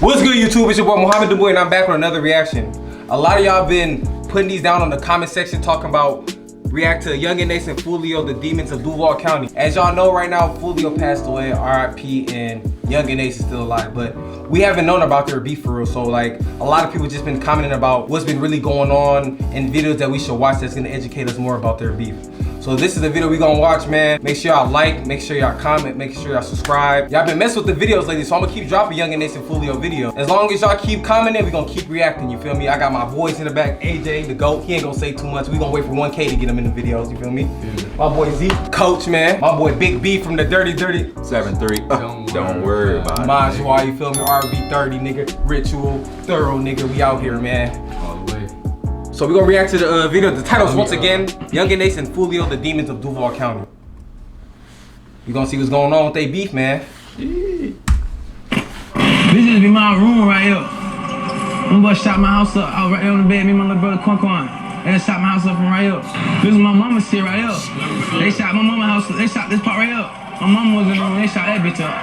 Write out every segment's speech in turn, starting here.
What's good, YouTube? It's your boy Muhammad Duval, and I'm back with another reaction. A lot of y'all been putting these down on the comment section, talking about react to Yungeen and Foolio, the demons of Duval County. As y'all know, right now, Foolio passed away, RIP, and Yungeen is still alive. But we haven't known about their beef for real. So like, a lot of people just been commenting about what's been really going on in videos that we should watch that's gonna educate us more about their beef. So this is the video we gonna watch, man. Make sure y'all like, make sure y'all comment, make sure y'all subscribe. Y'all been messing with the videos lately, so I'm gonna keep dropping Yungeen and Foolio video. As long as y'all keep commenting, we gonna keep reacting, you feel me? I got my boys in the back, AJ, the GOAT. He ain't gonna say too much. We gonna wait for 1K to get him in the videos, you feel me? Yeah. My boy Z, Coach, man. My boy Big B from the Dirty 7-3. Don't worry about it. Majwa, you feel me? RB30, nigga. Ritual, thorough, nigga. We out here, man. All the way. So we're gonna react to the video. The title's once again, Yungeen and Foolio, the demons of Duval County. We gonna see what's going on with they beef, man. This just be my room right here. I'm gonna shot my house up. I was right there on the bed, me and my little brother Quan. They just shot my house up from right here. This is my mama's shit right here. They shot my mama's house, they shot this part right here. My mama was in the room, they shot that bitch up.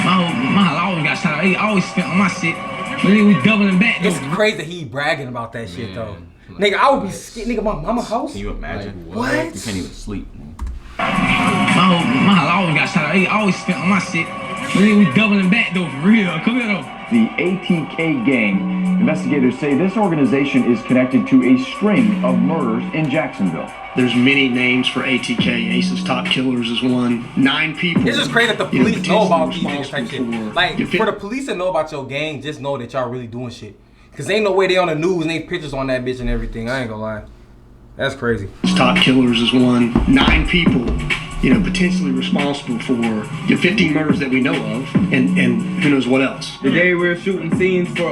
My house always got shot up. They always spent on my shit. But then we doubling back though. It's crazy that he bragging about that shit though. Nigga, I would be scared. Nigga, my mama's house? Can you imagine? Like, what? You can't even sleep, man. My house always got shot up. They always spent on my shit. But then we doubling back though, for real. Come here though. The ATK gang. Investigators say this organization is connected to a string of murders in Jacksonville. There's many names for ATK. Ace's Top Killers is one. 9 people. It's just crazy that the police know about these niggas type shit. for- Like, for the police to know about your gang, just know that y'all really doing shit. Cause ain't no way they on the news and they pictures on that bitch and everything. I ain't gonna lie. That's crazy. Ace's Top Killers is one. 9 people, potentially responsible for 15 murders that we know of, and who knows what else. Today we're shooting scenes for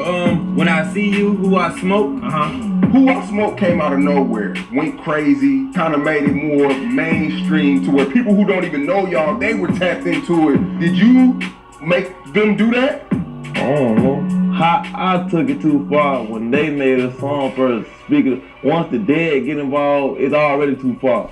When I See You, Who I Smoke. Who I Smoke came out of nowhere, went crazy, kind of made it more mainstream to where people who don't even know y'all, they were tapped into it. Did you make them do that? I don't know. I took it too far when they made a song for a speaker. Once the dead get involved, it's already too far.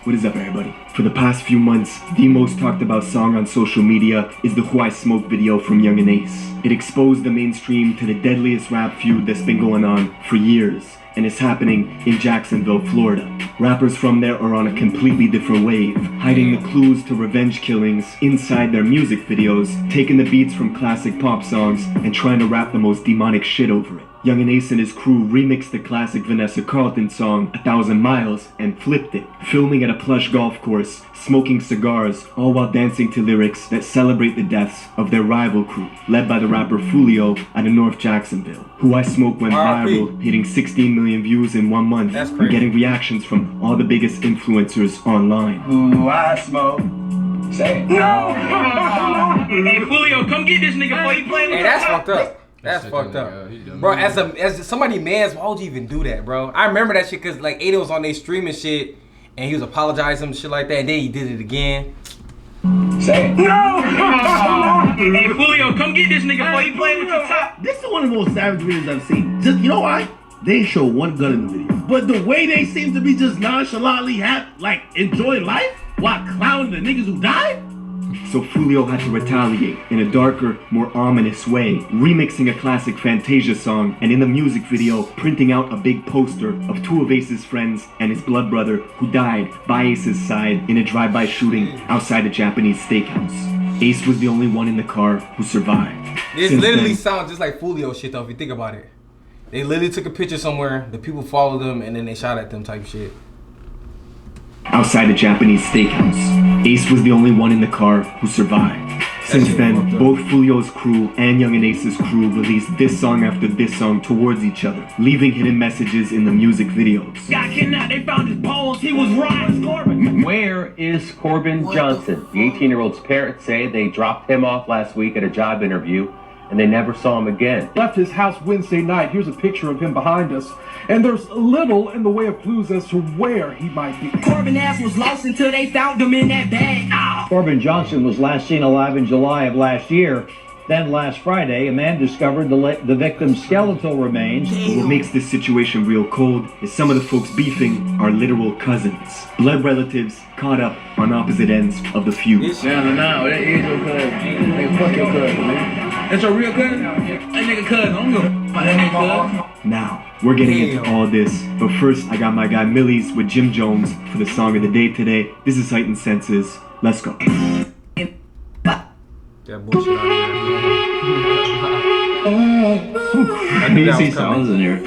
What is up, everybody? For the past few months, the most talked about song on social media is the Who I Smoke video from Yungeen Ace. It exposed the mainstream to the deadliest rap feud that's been going on for years, and it's happening in Jacksonville, Florida. Rappers from there are on a completely different wave, hiding the clues to revenge killings inside their music videos, taking the beats from classic pop songs, and trying to rap the most demonic shit over it. Yungeen Ace and his crew remixed the classic Vanessa Carlton song 1,000 Miles and flipped it, filming at a plush golf course, smoking cigars, all while dancing to lyrics that celebrate the deaths of their rival crew, led by the rapper Foolio out of North Jacksonville. Who I Smoke went viral, hitting 16 million views in 1 month, and getting reactions from all the biggest influencers online. Who I Smoke. Say it. No. Hey Foolio, come get this nigga before you play with Hey, that's fucked up. That's fucked up. Bro, as somebody mans, why would you even do that, bro? I remember that shit because like Ada was on their streaming shit and he was apologizing and shit like that, and then he did it again. Say it. No! Hey Foolio, come get this nigga before you play with your top. This is one of the most savage videos I've seen. Just, you know why? They show one gun in the video. But the way they seem to be just nonchalantly enjoying life while clowning the niggas who died? So Foolio had to retaliate in a darker, more ominous way, remixing a classic Fantasia song, and in the music video, printing out a big poster of 2 of Ace's friends and his blood brother who died by Ace's side in a drive-by shooting outside a Japanese steakhouse. Ace was the only one in the car who survived. This literally sounds just like Foolio shit though, if you think about it. They literally took a picture somewhere, the people followed them, and then they shot at them type shit. Outside a Japanese steakhouse, Ace was the only one in the car who survived. Since then, both Foolio's crew and Yungeen Ace's crew released this song after this song towards each other, leaving hidden messages in the music videos. Got kidnapped, they found his bones, he was right. Corbin. Where is Corbin Johnson? The 18-year-old's parents say they dropped him off last week at a job interview and they never saw him again. Left his house Wednesday night. Here's a picture of him behind us. And there's little in the way of clues as to where he might be. Corbin ass was lost until they found him in that bag. Ow. Corbin Johnson was last seen alive in July of last year. Then last Friday, a man discovered the victim's skeletal remains. What makes this situation real cold is some of the folks beefing are literal cousins, blood relatives caught up on opposite ends of the feud. No, that is your cousin. Hey, fuck your cousin, man. That's your real cousin? That nigga cousin. I don't give a fuck about that nigga cousin. Now, we're getting into all this, but first I got my guy Millie's with Jim Jones for the song of the day today. This is Heightened Senses. Let's go. That bullshit out I knew that was sounds in here.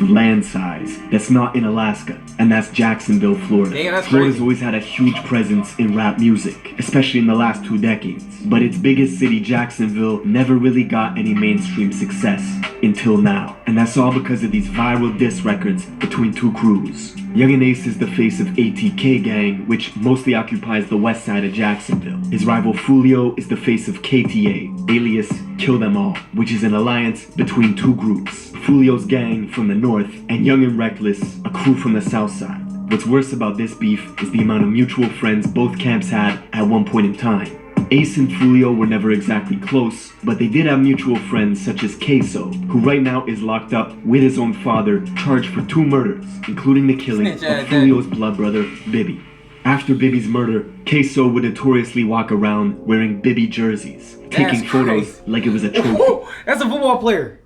Land size that's not in Alaska, and that's Jacksonville, Florida. Damn, that's Florida's crazy. always had a huge presence in rap music, especially in the last 2 decades. But its biggest city, Jacksonville, never really got any mainstream success until now. And that's all because of these viral diss records between 2 crews. Yungeen Ace is the face of ATK Gang, which mostly occupies the west side of Jacksonville. His rival Foolio is the face of KTA, alias Kill Them All, which is an alliance between 2 groups. Foolio's gang from the north, and Young and Reckless, a crew from the south side. What's worse about this beef is the amount of mutual friends both camps had at one point in time. Ace and Foolio were never exactly close, but they did have mutual friends such as Queso, who right now is locked up with his own father, charged for 2 murders, including the killing of Foolio's blood brother, Biby. After Biby's murder, Queso would notoriously walk around wearing Biby jerseys, taking photos like it was a trophy. That's a football player.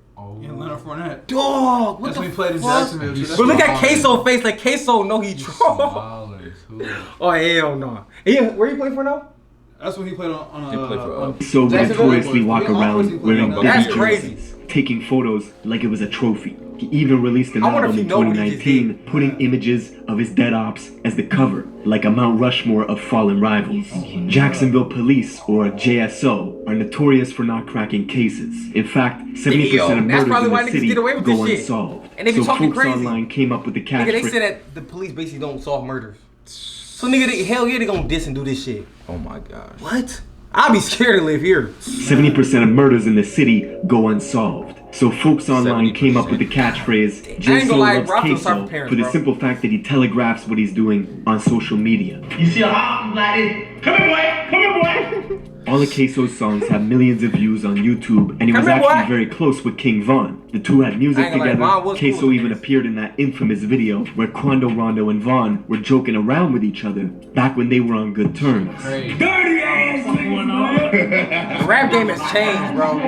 Leonard Fournette. Dog, what That's the when he played in fuck? Jacksonville. But look at Queso face, like Queso know he troll. Oh hell no. Yeah, where you play for now? That's when he played on So would notoriously walk around wearing That's Biby crazy. jerseys, taking photos like it was a trophy. He even released an I wonder album if in he know what he just 2019, putting images of his dead ops as the cover, like a Mount Rushmore of fallen rivals. Jacksonville police, or JSO, are notorious for not cracking cases. In fact, 70% of that's probably murders why in the niggas city get away with go this shit. unsolved. And they be So talking folks crazy. online came up with the Nigga, they catchphrase. say that the police basically don't solve murders. So nigga, hell yeah, they gonna diss and do this shit. Oh my gosh. What? I'd be scared to live here. 70% of murders in the city go unsolved. So folks online came up with the catchphrase, I ain't JSO gonna lie, loves bro, I feel sorry Queso, for parents, for the bro. simple fact that he telegraphs what he's doing on social media. You see a hop like this? Come here, boy. Come here, boy. All of Queso's songs have millions of views on YouTube, and he was Come here, actually boy. very close with King Von. The two had music I ain't gonna lie, together. Von was cool Queso with even niggas. appeared in that infamous video where Quando Rondo and Von were joking around with each other back when they were on good terms. Dirty ass nigga. The rap game has changed, bro.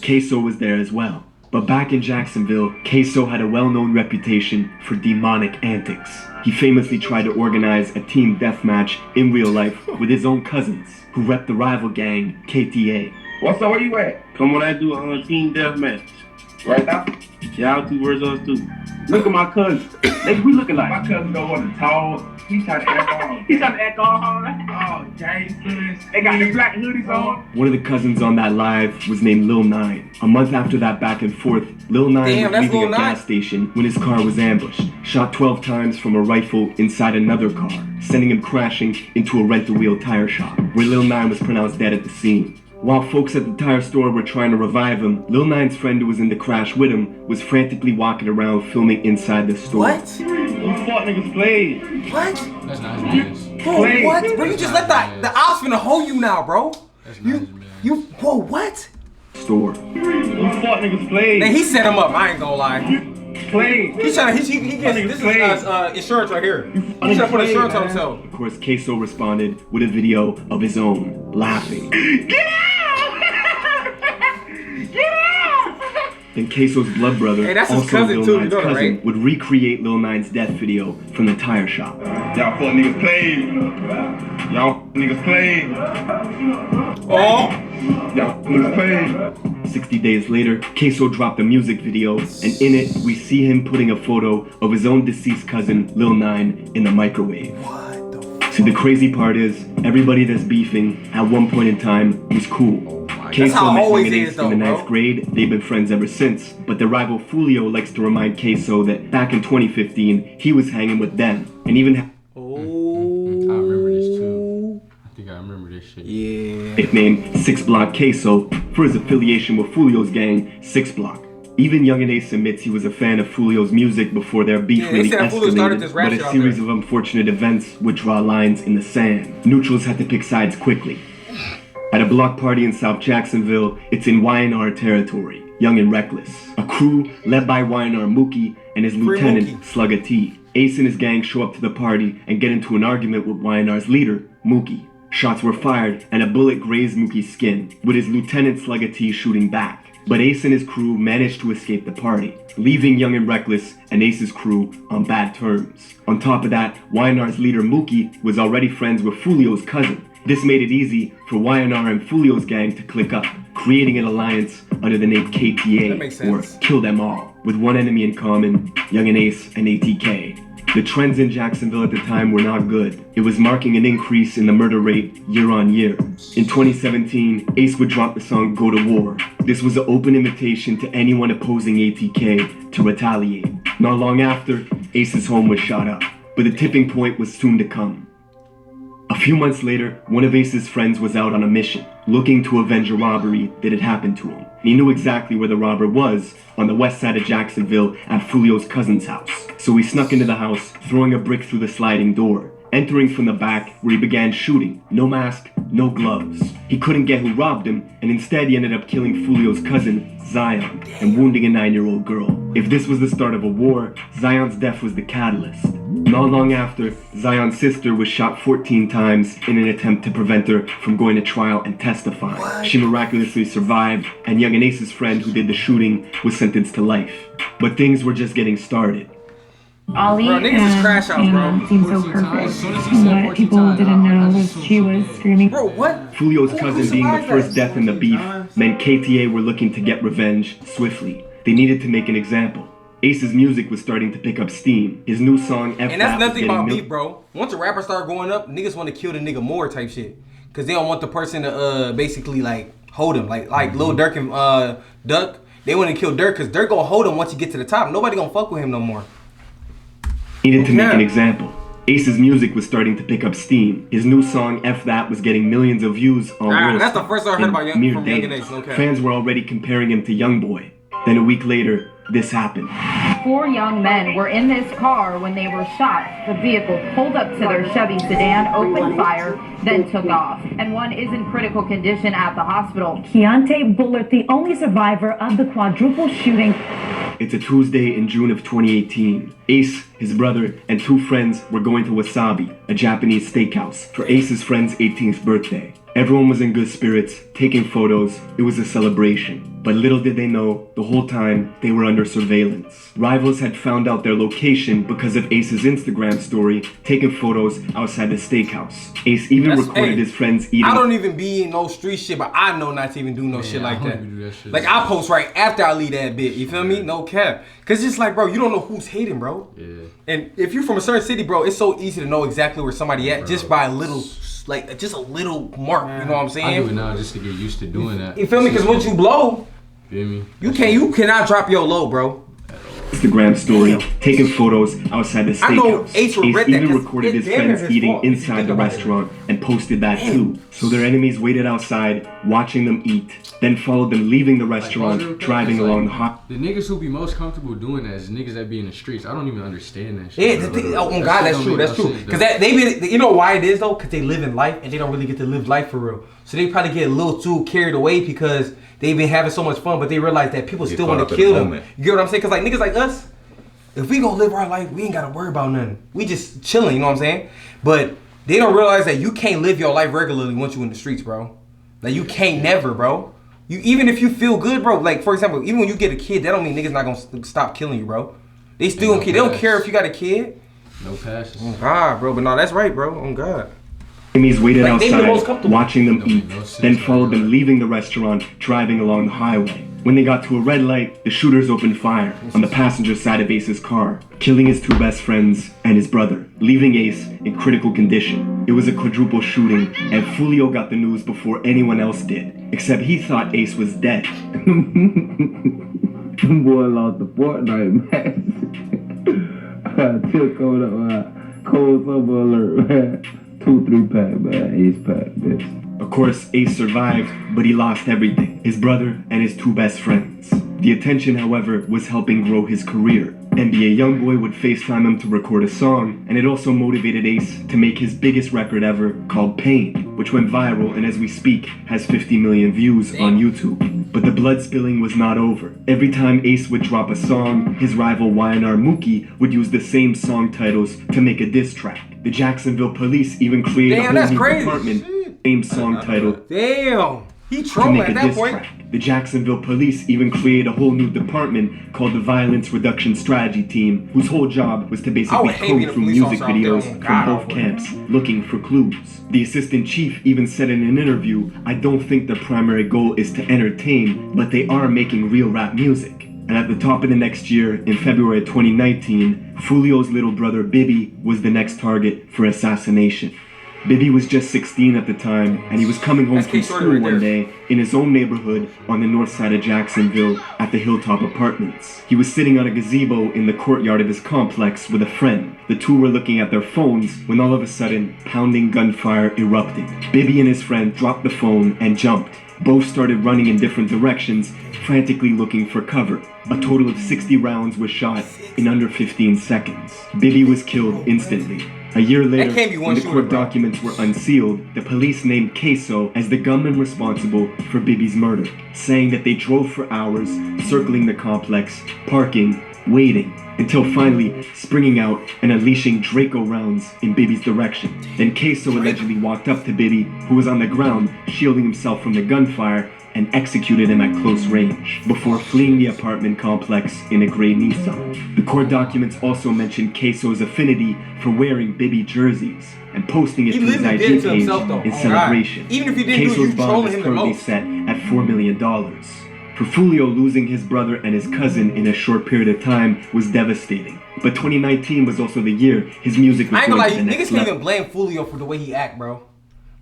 Queso was there as well. But back in Jacksonville, Queso had a well-known reputation for demonic antics. He famously tried to organize a team deathmatch in real life with his own cousins, who repped the rival gang, KTA. What's up? Where you at? Come when I do a team deathmatch. Right now? Y'all 2 versus us 2. Look at my cousin. We looking like. My cousin don't want to tall. He's trying to act all. He's trying to act all hard. Oh, Jason. They got the black hoodies on. One of the cousins on that live was named Lil Nine. A month after that back and forth, Lil Nine Damn, was that's leaving Lil a Nine. gas station when his car was ambushed. Shot 12 times from a rifle inside another car, sending him crashing into a rent-a-wheel tire shop, where Lil Nine was pronounced dead at the scene. While folks at the tire store were trying to revive him, Lil Nine's friend who was in the crash with him was frantically walking around filming inside the store. What? You fuck niggas played. What? That's nice. Bro, what? Bro, you just let the ops finna hold you now, bro. You, whoa, what? Store. You fuck niggas played. Man, he set him up. I ain't gonna lie. Played. He's trying to. He gets this is insurance right here. He's trying to put insurance on himself. Of course, Queso responded with a video of his own, laughing. Get out! Get out! Then Queso's blood brother, Hey, that's his also cousin Lil too, you Nine's know that, cousin, right? would recreate Lil Nine's death video from the tire shop. Y'all fuck niggas played. Y'all niggas played. Oh. Y'all niggas played. 60 days later, Queso dropped a music video, and in it, we see him putting a photo of his own deceased cousin, Lil Nine, in the microwave. See, the crazy part is, everybody that's beefing, at one point in time, was cool. That's how it met always Yungeen is, Ace though, in the bro. 9th grade, they've been friends ever since, but their rival Foolio likes to remind Queso that back in 2015, he was hanging with them, and even I remember this too. I think I remember this shit. Yeah. nicknamed 6 Block Queso for his affiliation with Foolio's gang, 6 Block. Even Yungeen Ace admits he was a fan of Foolio's music before their beef Yeah, they really said that Foolio started escalated, this rap but shit a out series there. of unfortunate events would draw lines in the sand. Neutrals had to pick sides quickly. At a block party in South Jacksonville, it's in YNR territory, Young and Reckless. A crew led by YNR Mookie and his lieutenant, Slugga T. Ace and his gang show up to the party and get into an argument with YNR's leader, Mookie. Shots were fired and a bullet grazed Mookie's skin, with his Lieutenant Slugga T shooting back. But Ace and his crew managed to escape the party, leaving Young and Reckless and Ace's crew on bad terms. On top of that, YNR's leader Mookie was already friends with Foolio's cousin. This made it easy for YNR and Foolio's gang to click up, creating an alliance under the name KTA, or Kill Them All, with one enemy in common, Young and Ace and ATK. The trends in Jacksonville at the time were not good. It was marking an increase in the murder rate year on year. In 2017, Ace would drop the song Go to War. This was an open invitation to anyone opposing ATK to retaliate. Not long after, Ace's home was shot up, but the tipping point was soon to come. A few months later, one of Ace's friends was out on a mission, looking to avenge a robbery that had happened to him. He knew exactly where the robber was, on the west side of Jacksonville at Foolio's cousin's house. So he snuck into the house, throwing a brick through the sliding door, entering from the back where he began shooting. No mask, no gloves. He couldn't get who robbed him, and instead he ended up killing Foolio's cousin, Zion, and wounding a 9-year-old girl. If this was the start of a war, Zion's death was the catalyst. Not long after, Zion's sister was shot 14 times in an attempt to prevent her from going to trial and testifying. She miraculously survived, and Young and Ace's friend who did the shooting was sentenced to life. But things were just getting started. Ollie bro, niggas is crash out, bro. seemed so perfect. What people didn't know was she was screaming. Bro, what? Foolio's cousin being the first death in the beef meant KTA were looking to get revenge swiftly. They needed to make an example. Ace's music was starting to pick up steam. His new song, F. And that's nothing about beef, bro. Once a rapper start going up, niggas want to kill the nigga more type shit. Cause they don't want the person to basically like hold him. Like Lil Durk and Duck. They want to kill Durk cause Durk gonna hold him once you get to the top. Nobody gonna fuck with him no more. Needed to make an example. Ace's music was starting to pick up steam. His new song, F That, was getting millions of views on that's the first I heard about Young and Ace. Okay. Fans were already comparing him to Youngboy. Then a week later, this happened. 4 young men were in this car when they were shot. The vehicle pulled up to their Chevy sedan, opened fire, then took off. And one is in critical condition at the hospital. Keontae Bullard, the only survivor of the quadruple shooting. It's a Tuesday in June of 2018. Ace, his brother, and 2 friends were going to Wasabi, a Japanese steakhouse, for Ace's friend's 18th birthday. Everyone was in good spirits, taking photos. It was a celebration. But little did they know, the whole time, they were under surveillance. Rivals had found out their location because of Ace's Instagram story, taking photos outside the steakhouse. Ace even recorded his friends eating. I don't even be in no street shit, but I know not to even do no shit like that. Like, I post right after I leave that bit, you feel me? No cap. Cause it's like, bro, you don't know who's hating, bro. Yeah. And if you're from a certain city, bro, it's so easy to know exactly where somebody at just by a little, like, just a little mark, you know what I'm saying? I do it now just to get used to doing that. You feel me? Cause once you blow, feel me? You cannot drop your low, bro. Instagram story, taking photos outside the steakhouse. I know Ace even recorded his friends eating inside the restaurant and posted that too. So their enemies waited outside, watching them eat, then followed them leaving the restaurant, driving along the hot. The niggas who be most comfortable doing that is niggas that be in the streets. I don't even understand that shit. Yeah, oh God, that's true. That's true. Cause they be, you know why it is though? Cause they live in life and they don't really get to live life for real. So they probably get a little too carried away because they've been having so much fun, but they realize that people still want to kill them. You get what I'm saying? Cause like niggas like us, if we gonna live our life, we ain't gotta worry about nothing. We just chilling, you know what I'm saying? But they don't realize that you can't live your life regularly once you in the streets, bro. Like you can't never, bro. You even if you feel good, bro. Like for example, even when you get a kid, that don't mean niggas not gonna stop killing you, bro. They still don't care. They don't care if you got a kid. No passes. Oh God, bro. But no, that's right, bro. Oh God. Enemies waited outside, watching them eat, then followed them leaving the restaurant, driving along the highway. When they got to a red light, the shooters opened fire on the passenger side of Ace's car, killing his 2 best friends and his brother, leaving Ace in critical condition. It was a quadruple shooting, and Foolio got the news before anyone else did, except he thought Ace was dead. Boy lost the Fortnite match. I took on a cold summer alert, man. 2-3 pack, man. Ace pack, bitch. Of course, Ace survived, but he lost everything. His brother and his 2 best friends. The attention, however, was helping grow his career. NBA Youngboy would FaceTime him to record a song, and it also motivated Ace to make his biggest record ever called Pain, which went viral and as we speak has 50 million views on YouTube. But the blood spilling was not over. Every time Ace would drop a song, his rival YNR Mookie would use the same song titles to make a diss track. The Jacksonville police even created a whole new department Same song title. Damn. He To trolling make at a that diss point. track. The Jacksonville police even created a whole new department called the Violence Reduction Strategy Team, whose whole job was to I basically would hate being comb a through police music officer out there. videos Oh, from God, I both would. camps, looking for clues. The assistant chief even said in an interview, "I don't think their primary goal is to entertain, but they are making real rap music." And at the top of the next year, in February 2019, Foolio's little brother Biby was the next target for assassination. Biby was just 16 at the time, and he was coming home from school one day in his own neighborhood on the north side of Jacksonville at the Hilltop Apartments. He was sitting on a gazebo in the courtyard of his complex with a friend. The two were looking at their phones when all of a sudden, pounding gunfire erupted. Biby and his friend dropped the phone and jumped. Both started running in different directions, frantically looking for cover. A total of 60 rounds was shot in under 15 seconds. Biby was killed instantly. A year later, when the court documents were unsealed, the police named Queso as the gunman responsible for Biby's murder, saying that they drove for hours, circling the complex, parking, waiting, until finally springing out and unleashing Draco rounds in Biby's direction. Then Queso allegedly walked up to Biby, who was on the ground, shielding himself from the gunfire, and executed him at close range, before fleeing the apartment complex in a gray Nissan. The court documents also mentioned Queso's affinity for wearing Biby jerseys, and posting it to his IG page in celebration. Even if he didn't do it, Queso's you bond trolling is him the currently most. set at $4 million. For Foolio, losing his brother and his cousin in a short period of time was devastating. But 2019 was also the year his music was I ain't gonna lie, going to the niggas next can't level. even blame Foolio for the way he act, bro.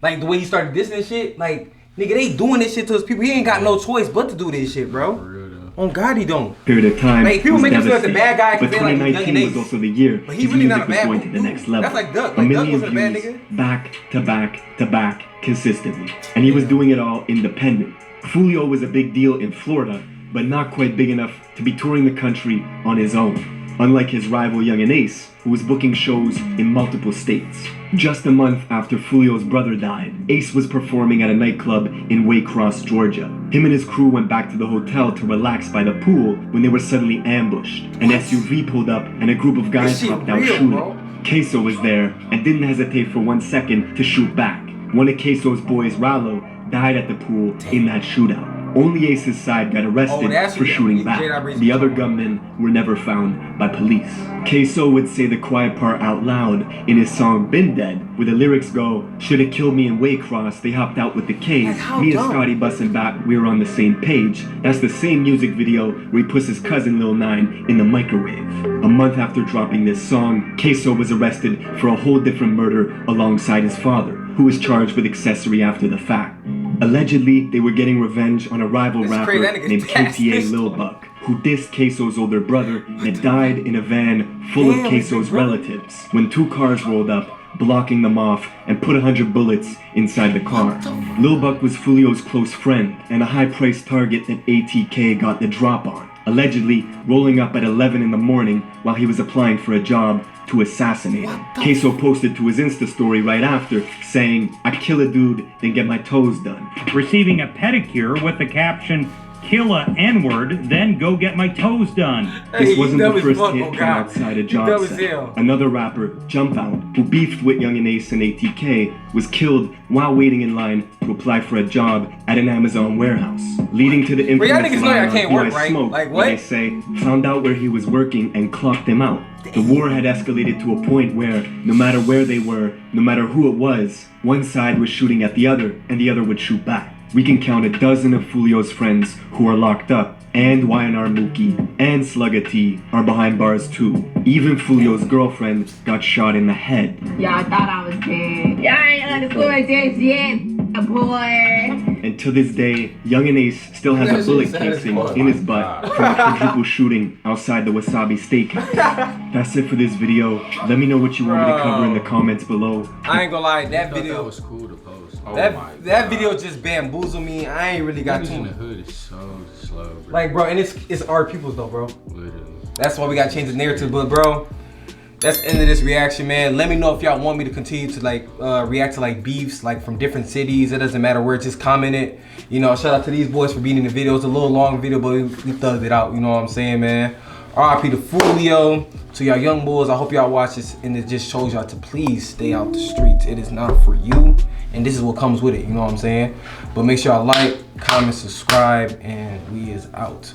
Like the way he started dissing and shit. Like, nigga, they doing this shit to his people. He ain't got no choice but to do this shit, bro. On God, he don't. Period of time. Like, people was make him feel like the bad guy devastating. because But they like Young 2019 was and also the year But he his really music not a was bad going to the next level. That's like Duck. A Like, Duck million wasn't a bad views, nigga. back to back to back, consistently. And he was doing it all independent. Foolio was a big deal in Florida, but not quite big enough to be touring the country on his own. Unlike his rival Yungeen Ace, who was booking shows in multiple states. Just a month after Foolio's brother died, Ace was performing at a nightclub in Waycross, Georgia. Him and his crew went back to the hotel to relax by the pool when they were suddenly ambushed. An SUV pulled up and a group of guys hopped out shooting. Queso was there and didn't hesitate for 1 second to shoot back. One of Queso's boys, Rallo, died at the pool in that shootout. Only Ace's side got arrested for shooting back. The other gunmen were never found by police. Queso would say the quiet part out loud in his song Been Dead, where the lyrics go, "Shoulda killed me in Waycross, they hopped out with the K's. Me and Scotty bustin' back, we were on the same page." That's the same music video where he puts his cousin Lil 9 in the microwave. A month after dropping this song, Queso was arrested for a whole different murder alongside his father, who was charged with accessory after the fact. Allegedly, they were getting revenge on a rival rapper named KTA Lil Buck, who dissed Queso's older brother that died in a van full of Queso's relatives when 2 cars rolled up, blocking them off and put 100 bullets inside the car. Lil Buck was Foolio's close friend and a high-priced target that ATK got the drop on, allegedly rolling up at 11 in the morning while he was applying for a job to assassinate him. Queso posted to his Insta story right after, saying, "I kill a dude, then get my toes done." Receiving a pedicure with the caption, "Kill a N-word, then go get my toes done." This wasn't the first hit from outside a job site. hell. Another rapper, Jump Out, who beefed with Yungeen Ace and ATK, was killed while waiting in line to apply for a job at an Amazon warehouse, leading to the But y'all infamous niggas know y'all line can't on Who work, I right? Smoke, Like, where they what? say, found out where he was working and clocked him out. The war had escalated to a point where, no matter where they were, no matter who it was, one side was shooting at the other, and the other would shoot back. We can count a dozen of Foolio's friends who are locked up, and YNR Mookie and Slugga T are behind bars too. Even Foolio's girlfriend got shot in the head. Y'all thought I was dead. Y'all ain't understood this yet, boy. And to this day, Yungeen Ace still has a bullet casing in his butt from a quadruple shooting outside the Wasabi Steakhouse. That's it for this video. Let me know what you want me to cover in the comments below. I ain't gonna lie, that video That was cool to post. Oh that video just bamboozled me. I ain't really got Niggas too in much. the hood is so slow, bro. Like, bro, and it's our people's though, bro. Literally. That's why we gotta change the narrative. But bro, that's the end of this reaction, man. Let me know if y'all want me to continue to like react to like beefs like from different cities. It doesn't matter where, just comment it. You know, shout out to these boys for being in the video. It's a little long video, but we thugged it out. You know what I'm saying, man? RIP to Foolio. To y'all young boys, I hope y'all watch this and it just shows y'all to please stay out the streets. It is not for you. and this is what comes with it, you know what I'm saying? But make sure y'all like, comment, subscribe, and we is out.